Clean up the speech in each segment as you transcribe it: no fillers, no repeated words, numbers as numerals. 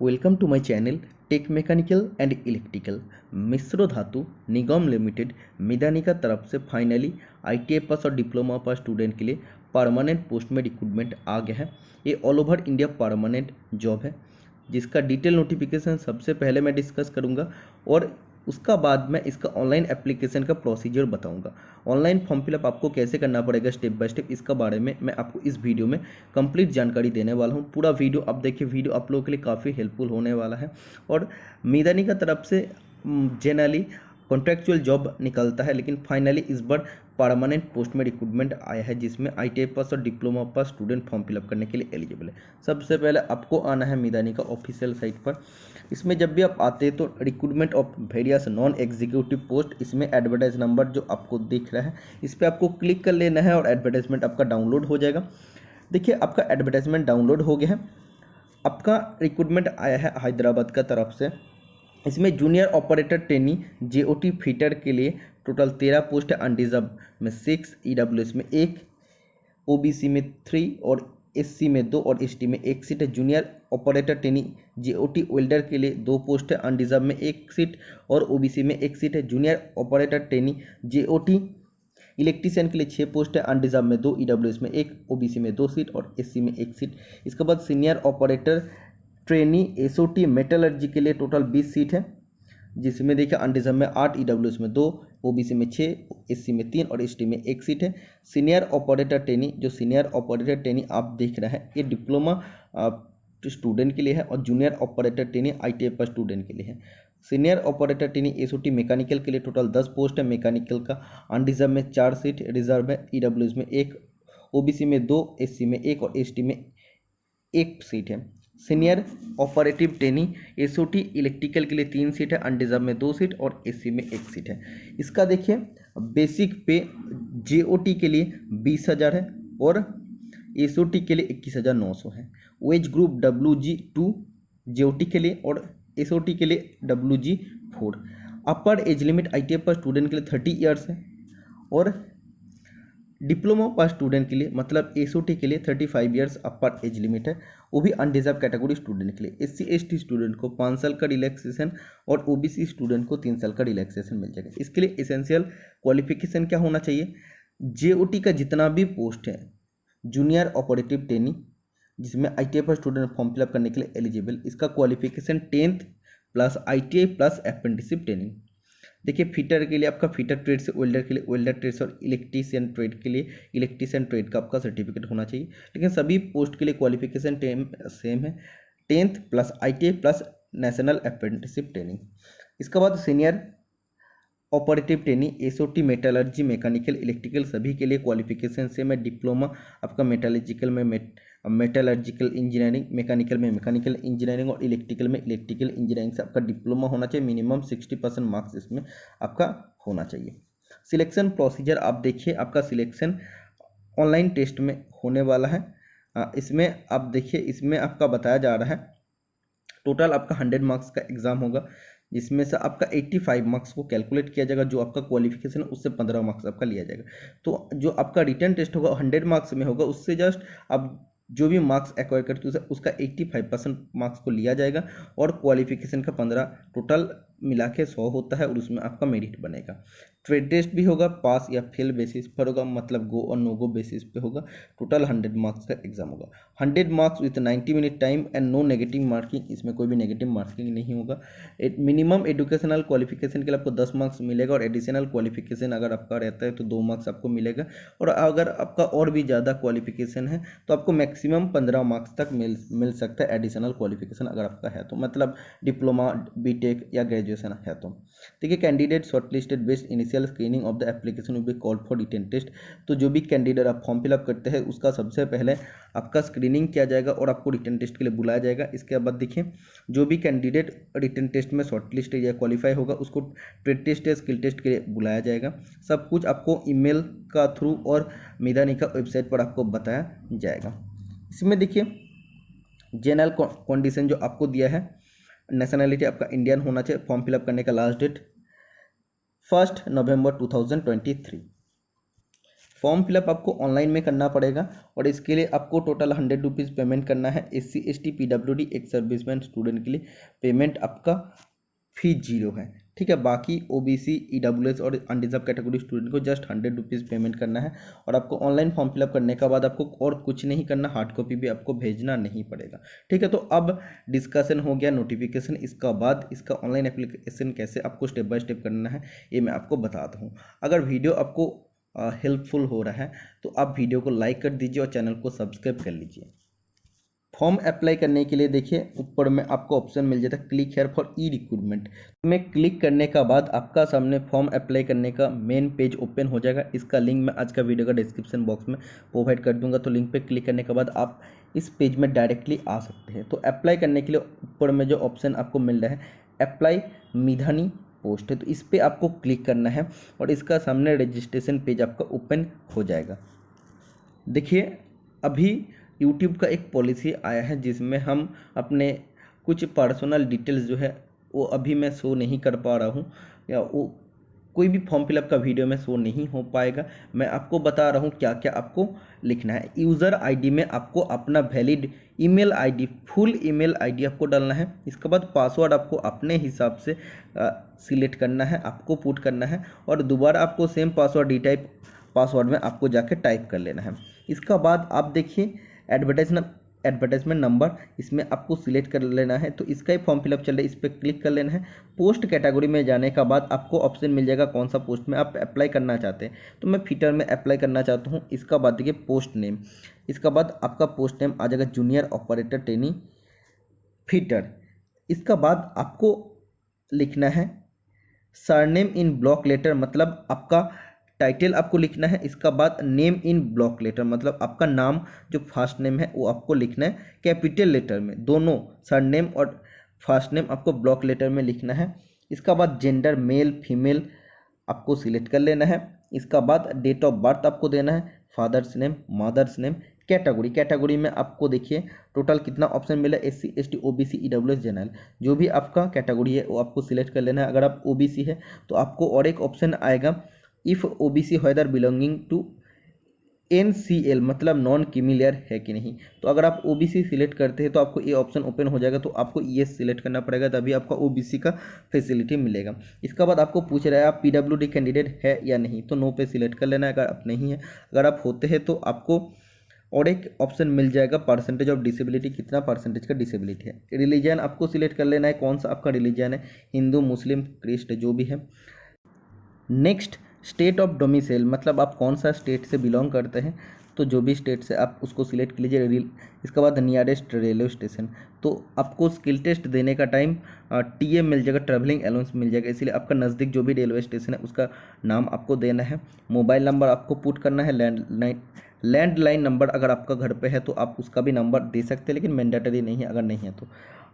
Welcome to my channel tech mechanical and electrical. Mishra Dhatu Nigam limited Midhani का तरफ से फाइनली ITI पास और डिप्लोमा पास स्टूडेंट के लिए परमानेंट पोस्ट में रिक्रूटमेंट आ गया है। ये all over India permanent job है जिसका डिटेल नोटिफिकेशन सबसे पहले मैं डिस्कस करूंगा और उसका बाद मैं इसका ऑनलाइन एप्लीकेशन का प्रोसीजर बताऊंगा। ऑनलाइन फॉर्म फिलअप आपको कैसे करना पड़ेगा स्टेप बाय स्टेप, इसका बारे में मैं आपको इस वीडियो में कंप्लीट जानकारी देने वाला हूं। पूरा वीडियो आप देखिए, वीडियो आप लोगों के लिए काफ़ी हेल्पफुल होने वाला है। और मिदानी का तरफ से जनरली कॉन्ट्रैक्चुअल जॉब निकलता है, लेकिन फाइनली इस बार परमानेंट पोस्ट में रिक्रूटमेंट आया है जिसमें ITI पास और diploma pass student form fill up करने के लिए एलिजिबल है। सबसे पहले आपको आना है मिदानी का ऑफिशियल साइट पर। इसमें जब भी आप आते हैं तो recruitment of various non executive post, इसमें एडवर्टाइज नंबर जो आपको दिख रहा है इस पर आपको क्लिक कर लेना है और एडवर्टाइजमेंट आपका डाउनलोड हो जाएगा। देखिए आपका एडवर्टाइजमेंट डाउनलोड हो गया है। आपका रिक्रूटमेंट आया है हैदराबाद का तरफ से। इसमें junior operator trainee JOT fitter के लिए टोटल 13 पोस्ट है। अनरिजर्व में 6, EWS में 1, OBC में 3 और SC में 2 और ST में 1 सीट है। Junior operator trainee JOT welder के लिए 2 पोस्ट है। अनरिजर्व में 1 सीट और OBC में 1 सीट है। Junior operator trainee JOT electrician के लिए 6 पोस्ट है। अनरिजर्व में 2, EWS में 1, OBC में 2 सीट और SC में 1 सीट। इसके बाद senior operator trainee SOT metallurgy के लिए टोटल 20 सीट है, जिसमें देखिए अनरिजर्व में 8, EWS में 2, OBC में 6, SC में 3 और ST में 1 सीट है। सीनियर ऑपरेटर ट्रेनी, जो सीनियर ऑपरेटर ट्रेनी आप देख रहे हैं ये डिप्लोमा स्टूडेंट के लिए है और जूनियर ऑपरेटर ट्रेनी ITI पर स्टूडेंट के लिए है। Senior operator trainee SOT mechanical के लिए टोटल 10 पोस्ट है मैकेनिकल का। अनरिजर्व में 4 सीट, रिजर्व में EWS में 1, OBC में 2, SC में 1 और ST में 1 सीट है। Senior operative trainee SOT electrical के लिए 3 सीट है। अनरिजर्व में 2 सीट और SC में 1 सीट है। इसका देखिए बेसिक पे JOT के लिए 20,000 है और SOT के लिए 21,900 है। वेज ग्रुप WG2 JOT के लिए और SOT के लिए WG4। अपर एज लिमिट ITI पर स्टूडेंट के लिए 30 ईयर्स है और डिप्लोमा पास स्टूडेंट के लिए मतलब SOT के लिए 35 ईयर्स अपर एज लिमिट है, वो भी अनरिजर्व कैटेगरी स्टूडेंट के लिए। SC ST स्टूडेंट को 5 साल का रिलैक्सेशन और OBC स्टूडेंट को 3 साल का रिलैक्सेशन मिल जाएगा। इसके लिए एसेंशियल क्वालिफिकेशन क्या होना चाहिए? JOT का जितना भी पोस्ट है जूनियर ऑपरेटिव ट्रेनी जिसमें ITI पर स्टूडेंट फॉर्म फिलअप करने के लिए एलिजिबल, इसका qualification 10th plus ITI plus apprenticeship training. देखिए फिटर के लिए आपका फिटर ट्रेड से वेल्डर के लिए वेल्डर ट्रेड से और इलेक्ट्रीशियन ट्रेड के लिए इलेक्ट्रीशियन ट्रेड का आपका सर्टिफिकेट होना चाहिए। लेकिन सभी पोस्ट के लिए क्वालिफिकेशन सेम है, 10th plus ITI plus national apprenticeship training. इसके बाद senior operative training SOT metallurgy mechanical electrical सभी के लिए क्वालिफिकेशन सेम है। डिप्लोमा आपका मेटलर्जिकल में मेटलर्जिकल इंजीनियरिंग, मैकेनिकल में मैकेनिकल इंजीनियरिंग और इलेक्ट्रिकल में इलेक्ट्रिकल इंजीनियरिंग से आपका डिप्लोमा होना चाहिए। मिनिमम 60% मार्क्स इसमें आपका होना चाहिए। सिलेक्शन प्रोसीजर आप देखिए, आपका सिलेक्शन ऑनलाइन टेस्ट में होने वाला है। इसमें आप देखिए, इसमें आपका बताया जा रहा है टोटल आपका 100 मार्क्स का एग्जाम होगा, जिसमें से आपका 85 मार्क्स को कैलकुलेट किया जाएगा। जो आपका क्वालिफिकेशन है उससे 15 मार्क्स आपका लिया जाएगा। तो जो आपका रिटर्न टेस्ट होगा 100 मार्क्स में होगा, उससे जस्ट आप जो भी मार्क्स एक्वायर करते हैं उसका 85% मार्क्स को लिया जाएगा और क्वालिफिकेशन का 15 टोटल मिला के 100 होता है और उसमें आपका मेरिट बनेगा। ट्रेड टेस्ट भी होगा, पास या फेल बेसिस पर होगा, मतलब गो और नो गो बेसिस पे होगा। टोटल 100 मार्क्स का एग्जाम होगा। 100 marks with 90 minute time and no negative marking, इसमें कोई भी नेगेटिव मार्किंग नहीं होगा। मिनिमम एजुकेशनल क्वालिफिकेशन के लिए आपको 10 मार्क्स मिलेगा और एडिशनल क्वालिफिकेशन अगर आपका रहता है तो 2 मार्क्स आपको मिलेगा। और अगर आपका और भी ज़्यादा क्वालिफिकेशन है तो आपको मैक्सिमम 15 मार्क्स तक मिल सकता है एडिशनल क्वालिफिकेशन अगर आपका है तो, मतलब डिप्लोमा BTech या ग्रेजुएशन है तो। देखिए candidate shortlisted based initial screening of the application will be called for written test. तो जो भी कैंडिडेट आप फॉर्म फिलअप करते हैं उसका सबसे पहले आपका स्क्रीनिंग किया जाएगा और आपको रिटन टेस्ट के लिए बुलाया जाएगा। इसके बाद देखिए जो भी कैंडिडेट रिटन टेस्ट में शॉर्टलिस्ट या क्वालिफाई होगा उसको ट्रेड टेस्ट या स्किल टेस्ट के लिए बुलाया जाएगा। सब कुछ आपको ईमेल का थ्रू और मिदानी का वेबसाइट पर आपको बताया जाएगा। इसमें देखिए जनरल कंडीशन जो आपको दिया है, नेशनलिटी आपका इंडियन होना चाहिए। फॉर्म फिलअप करने का लास्ट डेट 1 नवंबर 2023। फॉर्म फिलअप आपको ऑनलाइन में करना पड़ेगा और इसके लिए आपको टोटल 100 रुपीज़ पेमेंट करना है। SC ST PWD एक सर्विसमैन स्टूडेंट के लिए पेमेंट आपका फी 0 है, ठीक है। बाकी OBC EWS और अनरिजर्व कैटेगरी स्टूडेंट को जस्ट 100 रुपीज़ पेमेंट करना है और आपको ऑनलाइन फॉर्म फिलअप करने के बाद आपको और कुछ नहीं करना, हार्ड कॉपी भी आपको भेजना नहीं पड़ेगा, ठीक है। तो अब डिस्कशन हो गया नोटिफिकेशन, इसका बाद इसका ऑनलाइन एप्लीकेशन कैसे आपको स्टेप बाय स्टेप करना है ये मैं आपको बताता हूँ। अगर वीडियो आपको हेल्पफुल हो रहा है तो आप वीडियो को लाइक कर दीजिए और चैनल को सब्सक्राइब कर लीजिए। फॉर्म अप्लाई करने के लिए देखिए ऊपर में आपको ऑप्शन मिल जाता है click here for E recruitment में क्लिक करने का बाद आपका सामने फॉर्म अप्लाई करने का मेन पेज ओपन हो जाएगा। इसका लिंक मैं आज का वीडियो का डिस्क्रिप्शन बॉक्स में प्रोवाइड कर दूंगा, तो लिंक पे क्लिक करने के बाद आप इस पेज में डायरेक्टली आ सकते हैं। तो अप्लाई करने के लिए ऊपर में जो ऑप्शन आपको मिल रहा है अप्लाई मिधानी पोस्ट है, तो इस पर आपको क्लिक करना है और इसका सामने रजिस्ट्रेशन पेज आपका ओपन हो जाएगा। देखिए अभी यूट्यूब का एक पॉलिसी आया है जिसमें हम अपने कुछ पर्सनल डिटेल्स जो है वो अभी मैं शो नहीं कर पा रहा हूँ, या वो कोई भी फॉर्म फिलअप का वीडियो में शो नहीं हो पाएगा। मैं आपको बता रहा हूँ क्या क्या आपको लिखना है। यूज़र आईडी में आपको अपना valid email ID, full email ID आपको डालना है। इसके बाद पासवर्ड आपको अपने हिसाब से सिलेक्ट करना है, आपको पुट करना है और दोबारा आपको same password D type password में आपको जाके टाइप कर लेना है। इसका बाद आप देखिए एडवर्टाइजमेंट नंबर, इसमें आपको सिलेक्ट कर लेना है। तो इसका ही फॉर्म फिलअप चल रहा है, इस पर क्लिक कर लेना है। पोस्ट कैटेगरी में जाने का बाद आपको ऑप्शन मिल जाएगा कौन सा पोस्ट में आप अप्लाई करना चाहते हैं। तो मैं फिटर में अप्लाई करना चाहता हूँ। इसका बाद देखिए पोस्ट नेम, इसका बाद आपका पोस्ट नेम आ जाएगा जूनियर ऑपरेटर ट्रेनी फिटर। इसका बाद आपको लिखना है सरनेम इन ब्लॉक लेटर, मतलब आपका टाइटल आपको लिखना है। इसका बाद नेम इन ब्लॉक लेटर, मतलब आपका नाम जो फर्स्ट नेम है वो आपको लिखना है कैपिटल लेटर में, दोनों सरनेम और फर्स्ट नेम आपको ब्लॉक लेटर में लिखना है। इसका बाद जेंडर मेल फीमेल आपको सिलेक्ट कर लेना है। इसका बाद डेट ऑफ बर्थ आपको देना है, father's name mother's name. Category में आपको देखिए टोटल कितना ऑप्शन मिला, SC ST OBC EWS general, जो भी आपका कैटेगरी है वो आपको सिलेक्ट कर लेना है। अगर आप OBC है तो आपको और एक ऑप्शन आएगा if OBC whether belonging to NCL, मतलब नॉन क्रीमिलेयर है कि नहीं। तो अगर आप OBC सिलेक्ट करते हैं तो आपको ये ऑप्शन ओपन हो जाएगा, तो आपको येस सिलेक्ट करना पड़ेगा, तभी आपका OBC का फैसिलिटी मिलेगा। इसका बाद आपको पूछ रहा है आप PWD कैंडिडेट है या नहीं, तो नो पे सिलेक्ट कर लेना है अगर आप नहीं है। अगर आप होते हैं तो आपको और एक ऑप्शन मिल जाएगा परसेंटेज ऑफ डिसेबिलिटी, कितना परसेंटेज का डिसेबिलिटी है। रिलीजन आपको सिलेक्ट कर लेना है, कौन सा आपका रिलीजन है, हिंदू मुस्लिम क्रिस्ट जो भी है। नेक्स्ट स्टेट ऑफ डोमिसाइल, मतलब आप कौन सा स्टेट से बिलोंग करते हैं, तो जो भी स्टेट से आप उसको सिलेक्ट कर लीजिए। इसके बाद नियरेस्ट रेलवे स्टेशन, तो आपको स्किल टेस्ट देने का टाइम TA मिल जाएगा, ट्रैवलिंग अलाउंस मिल जाएगा, इसलिए आपका नज़दीक जो भी रेलवे स्टेशन है उसका नाम आपको देना है। मोबाइल नंबर आपको पुट करना है। लैंडलाइन नंबर अगर आपका घर पे है तो आप उसका भी नंबर दे सकते हैं, लेकिन मैंडेटरी नहीं है अगर नहीं है तो।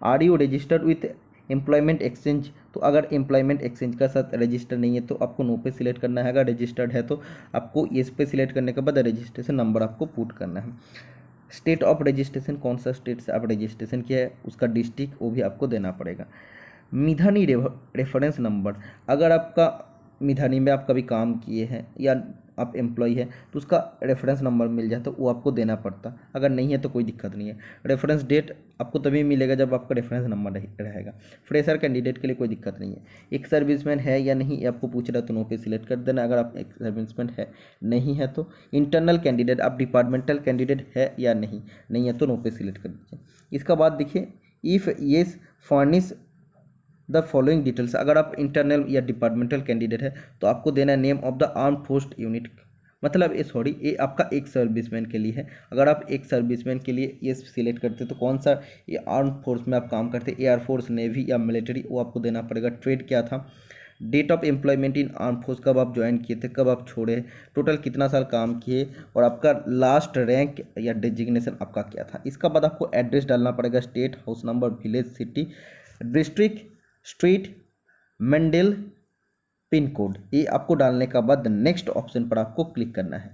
Are you registered with employment exchange, तो अगर एम्प्लॉयमेंट एक्सचेंज का साथ रजिस्टर नहीं है तो आपको नो पे सिलेक्ट करना है। अगर रजिस्टर्ड है तो आपको येस पे सिलेक्ट करने के बाद रजिस्ट्रेशन नंबर आपको पुट करना है। स्टेट ऑफ रजिस्ट्रेशन, कौन सा स्टेट से आप रजिस्ट्रेशन किया है उसका डिस्ट्रिक्ट वो भी आपको देना पड़ेगा। मिधानी रेफरेंस नंबर, अगर आपका मिधानी में आप कभी काम किए हैं या आप एम्प्लॉय है तो उसका रेफरेंस नंबर मिल जाए तो वो आपको देना पड़ता, अगर नहीं है तो कोई दिक्कत नहीं है। रेफरेंस डेट आपको तभी मिलेगा जब आपका रेफरेंस नंबर रहेगा। फ्रेशर कैंडिडेट के लिए कोई दिक्कत नहीं है। एक सर्विसमैन है या नहीं ये आपको पूछ रहा है तो नो पे सिलेक्ट कर देना, अगर आप एक सर्विसमैन है नहीं है तो। इंटरनल कैंडिडेट, आप डिपार्टमेंटल कैंडिडेट है या नहीं है तो नो पे सिलेक्ट कर दीजिए। इसका बाद देखिए if yes furnish the following details, अगर आप इंटरनल या डिपार्टमेंटल कैंडिडेट है तो आपको देना है name of the arm force unit, मतलब ये आपका एक सर्विसमैन के लिए है। अगर आप एक सर्विसमैन के लिए ये सिलेक्ट करते तो कौन सा ये आर्म फोर्स में आप काम करते, एयरफोर्स नेवी या मिलिट्री, वो आपको देना पड़ेगा। ट्रेड क्या था, date of employment in arm force, कब आप ज्वाइन किए थे, कब आप छोड़े, टोटल कितना साल काम किए और आपका लास्ट रैंक या डेजिग्नेशन आपका क्या था। इसका बाद आपको एड्रेस डालना पड़ेगा, state, house number, village, city, district, street, mandal, pin code, ये आपको डालने का बाद नेक्स्ट ऑप्शन पर आपको क्लिक करना है।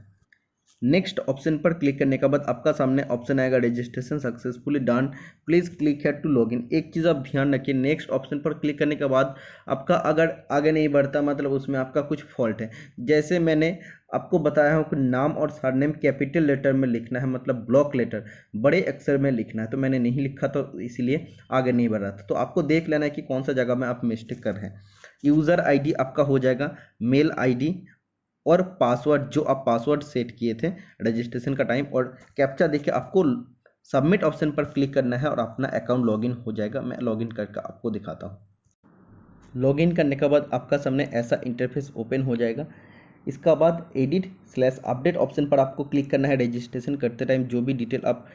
नेक्स्ट ऑप्शन पर क्लिक करने के बाद आपका सामने ऑप्शन आएगा registration successfully done, please click here to login. एक चीज़ आप ध्यान रखिए, नेक्स्ट ऑप्शन पर क्लिक करने के बाद आपका अगर आगे नहीं बढ़ता मतलब उसमें आपका कुछ फॉल्ट है। जैसे मैंने आपको बताया हूँ कि नाम और सरनेम कैपिटल लेटर में लिखना है, मतलब ब्लॉक लेटर बड़े अक्षर में लिखना है, तो मैंने नहीं लिखा तो इसीलिए आगे नहीं बढ़ रहा था। तो आपको देख लेना है कि कौन सा जगह में आप मिस्टेक कर रहे हैं। यूज़र आईडी आपका हो जाएगा मेल आईडी और पासवर्ड जो आप पासवर्ड सेट किए थे रजिस्ट्रेशन का टाइम, और कैप्चा देखिए आपको सबमिट ऑप्शन पर क्लिक करना है और अपना अकाउंट लॉगिन हो जाएगा। मैं लॉगिन करके आपको दिखाता हूँ। लॉगिन करने के बाद आपका सामने ऐसा इंटरफेस ओपन हो जाएगा। इसका बाद एडिट/अपडेट ऑप्शन पर आपको क्लिक करना है। रजिस्ट्रेशन करते टाइम जो भी डिटेल आप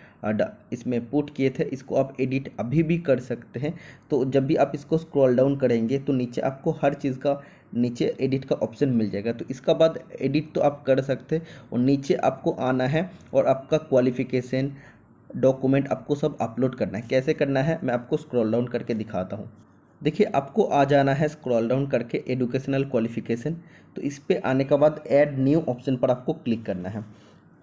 इसमें पुट किए थे इसको आप एडिट अभी भी कर सकते हैं। तो जब भी आप इसको स्क्रॉल डाउन करेंगे तो नीचे आपको हर चीज़ का नीचे एडिट का ऑप्शन मिल जाएगा। तो इसका बाद एडिट तो आप कर सकते हैं और नीचे आपको आना है और आपका क्वालिफिकेशन डॉक्यूमेंट आपको सब अपलोड करना है। कैसे करना है मैं आपको स्क्रॉल डाउन करके दिखाता हूँ। देखिए आपको आ जाना है स्क्रॉल डाउन करके एजुकेशनल क्वालिफिकेशन, तो इस पे आने के बाद ऐड न्यू ऑप्शन पर आपको क्लिक करना है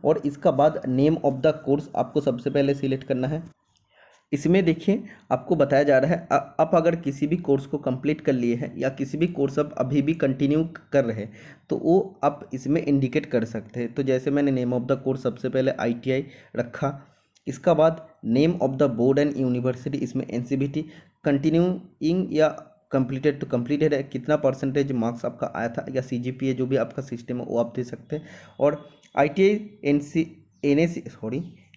और इसका बाद नेम ऑफ द कोर्स आपको सबसे पहले सिलेक्ट करना है। इसमें देखिए आपको बताया जा रहा है आप अगर किसी भी कोर्स को कंप्लीट कर लिए हैं या किसी भी कोर्स आप अभी भी कंटिन्यू कर रहे हैं तो वो आप इसमें इंडिकेट कर सकते हैं। तो जैसे मैंने नेम ऑफ द कोर्स सबसे पहले आईटीआई रखा, इसका बाद name of the board and university इसमें एनसीबीटी, कंटिन्यूइंग या कंप्लीटेड तो कंप्लीटेड है, कितना परसेंटेज मार्क्स आपका आया था या सीजीपीए जो भी आपका सिस्टम है वो आप दे सकते हैं। और आईटीआई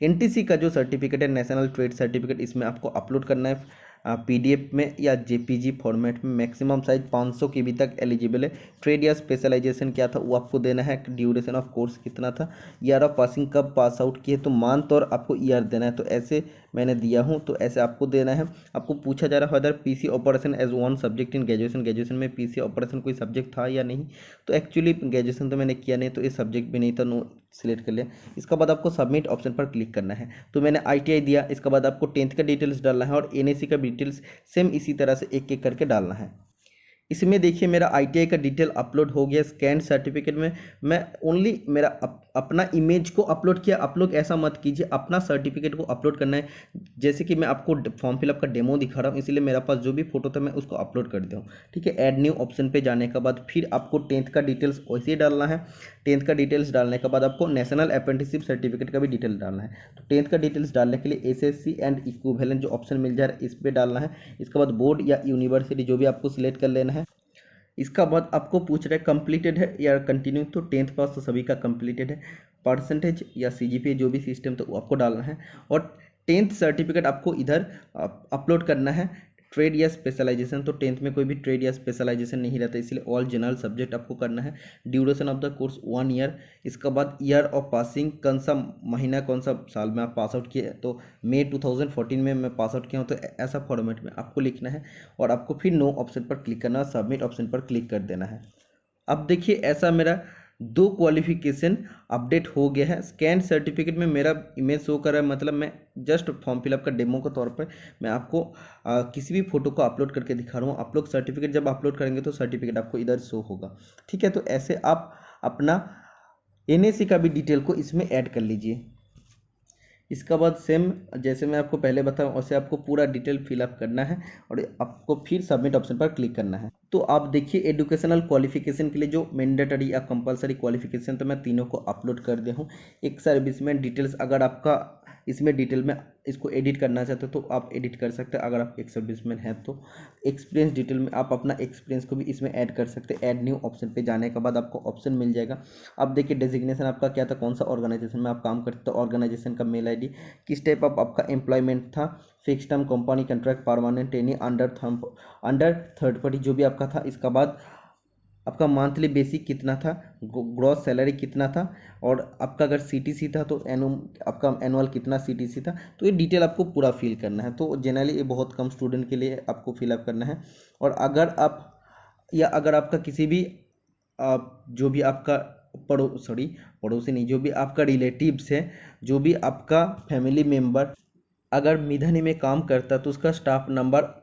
एनटीसी का जो सर्टिफिकेट है नेशनल ट्रेड सर्टिफिकेट इसमें आपको अपलोड करना है पीडीएफ में या जेपीजी फॉर्मेट में। मैक्सिमम साइज 500 KB तक एलिजिबल है। ट्रेड या स्पेशलाइजेशन क्या था वो आपको देना है। ड्यूरेशन ऑफ कोर्स कितना था, ईयर ऑफ पासिंग कब पास आउट किए तो मंथ और आपको ईयर देना है। तो ऐसे मैंने दिया हूँ तो ऐसे आपको देना है। आपको पूछा जा रहा है whether PC operation as one subject in graduation, graduation में पीसी ऑपरेशन कोई सब्जेक्ट था या नहीं। तो एक्चुअली ग्रेजुएशन तो मैंने किया नहीं तो ये सब्जेक्ट भी नहीं था, नो सिलेक्ट कर लिया। इसका बाद आपको सबमिट ऑप्शन पर क्लिक करना है। तो मैंने आईटीआई दिया, इसके बाद आपको 10th का डिटेल्स डालना है और एनएसी का डिटेल्स सेम इसी तरह से एक एक करके डालना है। इसमें देखिए मेरा आईटीआई का डिटेल अपलोड हो गया। स्कैन सर्टिफिकेट में मैं ओनली मेरा अपना इमेज को अपलोड किया। आप लोग ऐसा मत कीजिए, अपना सर्टिफिकेट को अपलोड करना है। जैसे कि मैं आपको फॉर्म फिलअप का डेमो दिखा रहा हूँ इसलिए मेरा पास जो भी फोटो था मैं उसको अपलोड कर दिया हूँ। ठीक है, ऐड न्यू ऑप्शन पे जाने के बाद फिर आपको 10th का डिटेल्स वैसे ही डालना है। 10th का डिटेल्स डालने के बाद आपको नेशनल अप्रेंटिसशिप सर्टिफिकेट का भी डिटेल डालना है। तो 10th का डिटेल्स डालने के लिए एसएससी एंड इक्विवेलेंट जो ऑप्शन मिल जा रहा है इस पर डालना है। इसके बाद बोर्ड या यूनिवर्सिटी जो भी आपको सिलेक्ट कर लेना है। इसका बाद आपको पूछ रहे कंप्लीटेड है या कंटिन्यू, तो 10th पास तो सभी का कंप्लीटेड है। परसेंटेज या सीजीपीए जो भी सिस्टम तो वो आपको डालना है और 10th सर्टिफिकेट आपको इधर अपलोड करना है। ट्रेड या स्पेशलाइजेशन तो 10th में कोई भी ट्रेड या स्पेशलाइजेशन नहीं रहता इसलिए ऑल जनरल सब्जेक्ट आपको करना है। Duration of the course 1 year. इसका बाद ईयर ऑफ पासिंग कौन सा महीना कौन सा साल में आप पास आउट किए, तो मई 2014 में मैं पास आउट किया हूँ तो ऐसा फॉर्मेट में आपको लिखना है और आपको फिर नो ऑप्शन पर क्लिक करना है, सबमिट ऑप्शन पर क्लिक कर देना है। अब देखिए ऐसा मेरा 2 क्वालिफिकेशन अपडेट हो गया है। स्कैन सर्टिफिकेट में मेरा इमेज शो कर रहा है, मतलब मैं जस्ट फॉर्म फिलअप का डेमो के तौर पर मैं आपको किसी भी फोटो को अपलोड करके दिखा रहा हूँ। आप लोग सर्टिफिकेट जब अपलोड करेंगे तो सर्टिफिकेट आपको इधर शो होगा। ठीक है, तो ऐसे आप अपना एनएसी का भी डिटेल को इसमें ऐड कर लीजिए। इसका बाद सेम जैसे मैं आपको पहले बताऊं वैसे आपको पूरा डिटेल फिलअप करना है और आपको फिर सबमिट ऑप्शन पर क्लिक करना है। तो आप देखिए एजुकेशनल क्वालिफिकेशन के लिए जो मैंडेटरी या कंपलसरी क्वालिफिकेशन तो मैं तीनों को अपलोड कर दिया हूँ। एक सर्विसमैन डिटेल्स अगर आपका इसमें डिटेल में इसको एडिट करना चाहते हो तो आप एडिट कर सकते हैं अगर आप एक सर्विसमैन हैं तो। एक्सपीरियंस डिटेल में आप अपना एक्सपीरियंस को भी इसमें ऐड कर सकते हैं। ऐड न्यू ऑप्शन पे जाने के बाद आपको ऑप्शन मिल जाएगा। अब देखिए डेजिग्नेशन आपका क्या था, कौन सा ऑर्गेनाइजेशन में आप काम करते हो, ऑर्गेनाइजेशन का मेल आईडी, किस टाइप ऑफ आपका एम्प्लॉयमेंट था, fix term company contract permanent any under third party जो भी आपका था। इसका बाद आपका मंथली बेसिक कितना था, ग्रॉस सैलरी कितना था और आपका अगर सीटीसी था तो आपका एनुअल कितना सीटीसी था। तो ये डिटेल आपको पूरा फिल करना है। तो जनरली ये बहुत कम स्टूडेंट के लिए आपको फिलअप करना है। और अगर आपका किसी भी जो भी आपका पड़ोसी नहीं, जो भी आपका रिलेटिव्स है, जो भी आपका फैमिली मेम्बर अगर मिधनी में काम करता तो उसका स्टाफ नंबर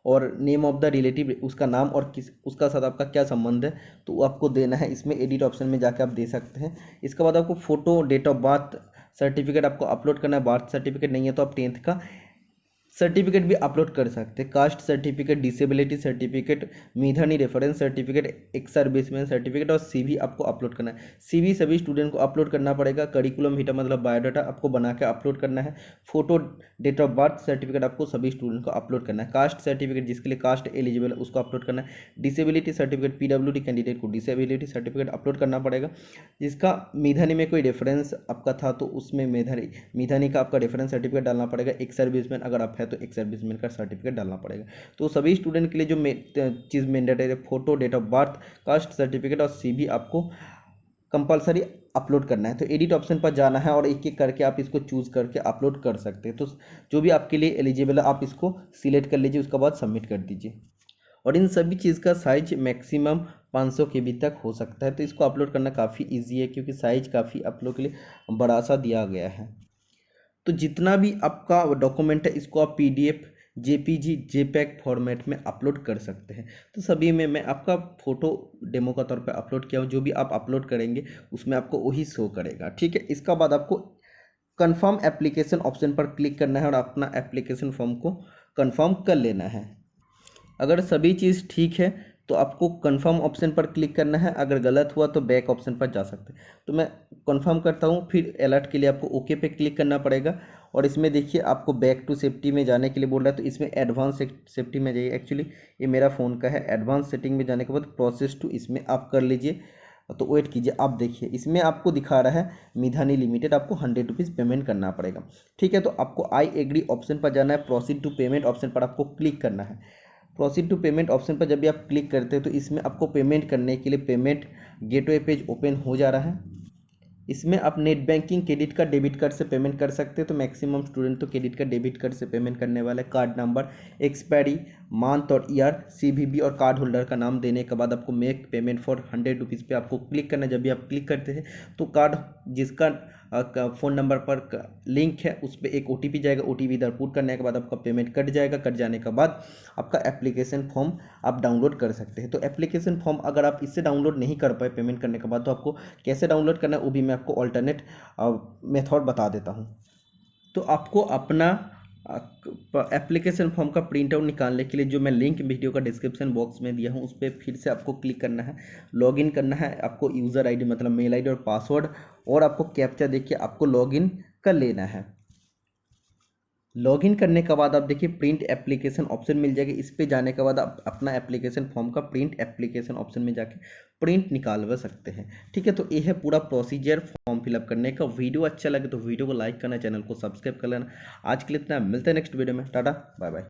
और नेम ऑफ द रिलेटिव, उसका नाम और किस उसका साथ आपका क्या संबंध है तो वो आपको देना है। इसमें एडिट ऑप्शन में जाके आप दे सकते हैं। इसके बाद आपको photo, date of birth certificate आपको अपलोड करना है। बर्थ सर्टिफिकेट नहीं है तो आप 10th का सर्टिफिकेट भी अपलोड कर सकते हैं। Caste certificate, disability certificate, Midhani reference certificate, ex serviceman certificate और सीवी आपको अपलोड करना है। सीवी सभी स्टूडेंट को अपलोड करना पड़ेगा। करिकुलम विटा मतलब बायोडाटा आपको बना के अपलोड करना है। Photo, date of birth certificate आपको सभी स्टूडेंट को अपलोड करना है। कास्ट सर्टिफिकेट जिसके लिए कास्ट एलिजिबल है उसको अपलोड करना है। डिसेबिलिटी सर्टिफिकेट, पीडब्ल्यूडी कैंडिडेट को डिसेबिलिटी सर्टिफिकेट अपलोड करना पड़ेगा। जिसका मीधानी में कोई रेफरेंस आपका था तो उसमें मीधानी का आपका रेफरेंस सर्टिफिकेट डालना पड़ेगा। एक सर्विसमैन अगर आप है तो एक सर्विसमैन का सर्टिफिकेट डालना पड़ेगा। तो सभी स्टूडेंट के लिए जो चीज़ मैंडेटरी है, photo, date of birth, caste certificate और सीवी आपको कंपलसरी अपलोड करना है। तो एडिट ऑप्शन पर जाना है और एक एक करके आप इसको चूज़ करके अपलोड कर सकते हैं। तो जो भी आपके लिए एलिजिबल है आप इसको सिलेक्ट कर लीजिए, उसके बाद सबमिट कर दीजिए। और इन सभी चीज़ का साइज मैक्सिमम 500 KB तक हो सकता है। तो इसको अपलोड करना काफ़ी ईजी है क्योंकि साइज काफ़ी आप लोग के लिए बड़ा सा दिया गया है। तो जितना भी आपका डॉक्यूमेंट है इसको आप PDF, JPG, JPEG फॉर्मेट में अपलोड कर सकते हैं। तो सभी में मैं आपका फ़ोटो डेमो का तौर पे अपलोड किया हूँ। जो भी आप अपलोड करेंगे उसमें आपको वही शो करेगा, ठीक है। इसका बाद आपको कन्फर्म एप्लीकेशन ऑप्शन पर क्लिक करना है और अपना एप्लीकेशन फॉर्म को कन्फर्म कर लेना है। अगर सभी चीज़ ठीक है तो आपको कन्फर्म ऑप्शन पर क्लिक करना है। अगर गलत हुआ तो बैक ऑप्शन पर जा सकते हैं। तो मैं कन्फर्म करता हूँ, फिर अलर्ट के लिए आपको ओके पे क्लिक करना पड़ेगा। और इसमें देखिए आपको बैक टू सेफ्टी में जाने के लिए बोल रहा है, तो इसमें एडवांस सेफ्टी में जाइए। एक्चुअली ये मेरा फ़ोन का है। एडवांस सेटिंग में जाने के बाद प्रोसेस टू इसमें आप कर लीजिए। तो वेट कीजिए, आप देखिए इसमें आपको दिखा रहा है मिधानी लिमिटेड, आपको 100 रुपीज़ पेमेंट करना पड़ेगा, ठीक है। तो आपको आई एग्री ऑप्शन पर जाना है। प्रोसीड टू पेमेंट ऑप्शन पर आपको क्लिक करना है। प्रोसीड टू पेमेंट ऑप्शन पर जब भी आप क्लिक करते हैं तो इसमें आपको पेमेंट करने के लिए पेमेंट गेटवे पेज ओपन हो जा रहा है। इसमें आप net banking, credit card, debit card से पेमेंट कर सकते हैं। तो मैक्सिमम स्टूडेंट तो क्रेडिट कार्ड, डेबिट कार्ड से पेमेंट करने वाला है। कार्ड नंबर, एक्सपायरी, मंथ और ईयर, CVV और कार्ड होल्डर का नाम देने के बाद आपको मेक पेमेंट फॉर 100 रुपीज़ पे आपको क्लिक करना है। जब भी आप क्लिक करते हैं तो कार्ड जिसका फ़ोन नंबर पर लिंक है उस पर एक OTP जाएगा। OTP इधर पुट करने के बाद आपका पेमेंट कट जाएगा। कट जाने के बाद आपका एप्लीकेशन फॉर्म आप डाउनलोड कर सकते हैं। तो एप्लीकेशन फॉर्म अगर आप इससे डाउनलोड नहीं कर पाए पेमेंट करने के बाद तो आपको कैसे डाउनलोड करना है वो भी मैं आपको ऑल्टरनेट मेथड बता देता हूँ। तो आपको अपना एप्लीकेशन फॉर्म का प्रिंट आउट निकालने के लिए जो मैं लिंक वीडियो का डिस्क्रिप्शन बॉक्स में दिया हूँ उस पर फिर से आपको क्लिक करना है। लॉगिन करना है आपको। यूज़र ID मतलब मेल ID और पासवर्ड और आपको कैप्चा देखिए आपको लॉगिन कर लेना है। लॉगिन करने के बाद आप देखिए प्रिंट एप्लीकेशन ऑप्शन मिल जाएगा। इस पे जाने के बाद आप अपना एप्लीकेशन फॉर्म का प्रिंट एप्लीकेशन ऑप्शन में जाके प्रिंट निकालवा सकते हैं, ठीक है। तो ये है पूरा प्रोसीजर फॉर्म फिलअप करने का। वीडियो अच्छा लगे तो वीडियो को लाइक करना, चैनल को सब्सक्राइब कर लेना। आज के लिए इतना, मिलते हैं नेक्स्ट वीडियो में। Tata, bye bye.